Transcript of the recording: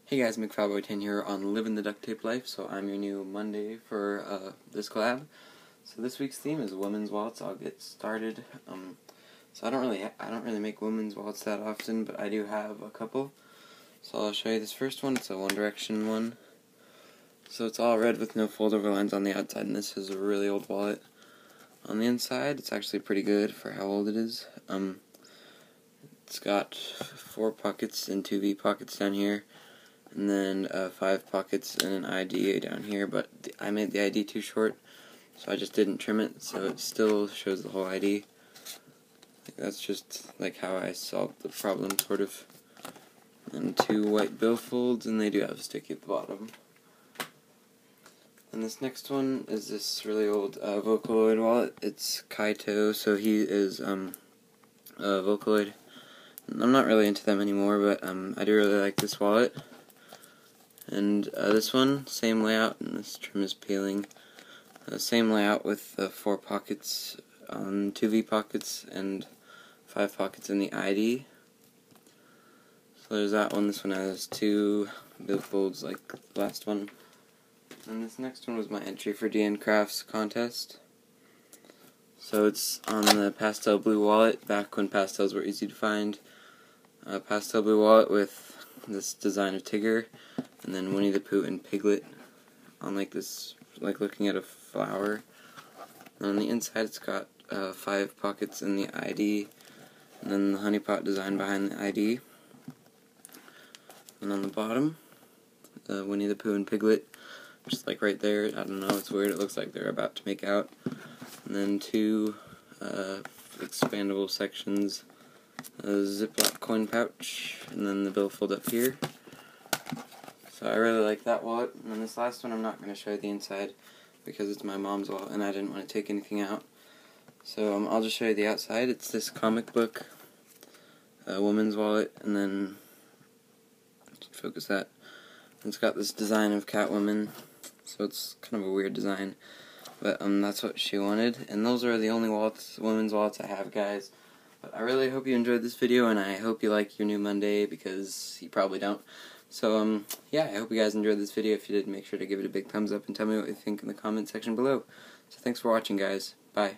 Hey guys, mcfaboy10 here on Living the Duct Tape Life. So I'm your new Monday for this collab. So this week's theme is women's wallets. I'll get started. So I don't really make women's wallets that often, but I do have a couple. So I'll show you this first one. It's a One Direction one. So it's all red with no fold-over lines on the outside, and this is a really old wallet. On the inside, it's actually pretty good for how old it is. It's got 4 pockets and 2 V pockets down here. And then 5 pockets and an ID down here, but I made the ID too short, so I just didn't trim it, so it still shows the whole ID. That's just like how I solved the problem, sort of. And 2 white billfolds, and they do have a sticky at the bottom. And this next one is this really old Vocaloid wallet. It's Kaito, so he is a Vocaloid. I'm not really into them anymore, but I do really like this wallet. And this one, same layout, and this trim is peeling. Same layout with 4 pockets, 2 V pockets, and 5 pockets in the ID. So there's that one. This one has 2 billfolds like the last one. And this next one was my entry for DN Crafts contest. So it's on the pastel blue wallet, back when pastels were easy to find. Pastel blue wallet with this design of Tigger, and then Winnie the Pooh and Piglet on like this, like looking at a flower. And on the inside it's got 5 pockets in the ID, and then the honey pot design behind the ID. And on the bottom, Winnie the Pooh and Piglet, just like right there. I don't know, it's weird, it looks like they're about to make out. And then 2 expandable sections, a Ziploc coin pouch, and then the billfold up here. So I really like that wallet. And then this last one I'm not going to show you the inside because it's my mom's wallet and I didn't want to take anything out. So I'll just show you the outside. It's this comic book woman's wallet, and then focus that. It's got this design of Catwoman, so it's kind of a weird design, but that's what she wanted. And those are the only women's wallets I have, guys. But I really hope you enjoyed this video, and I hope you like your new Monday, because you probably don't. So, yeah, I hope you guys enjoyed this video. If you did, make sure to give it a big thumbs up and tell me what you think in the comment section below. So thanks for watching, guys. Bye.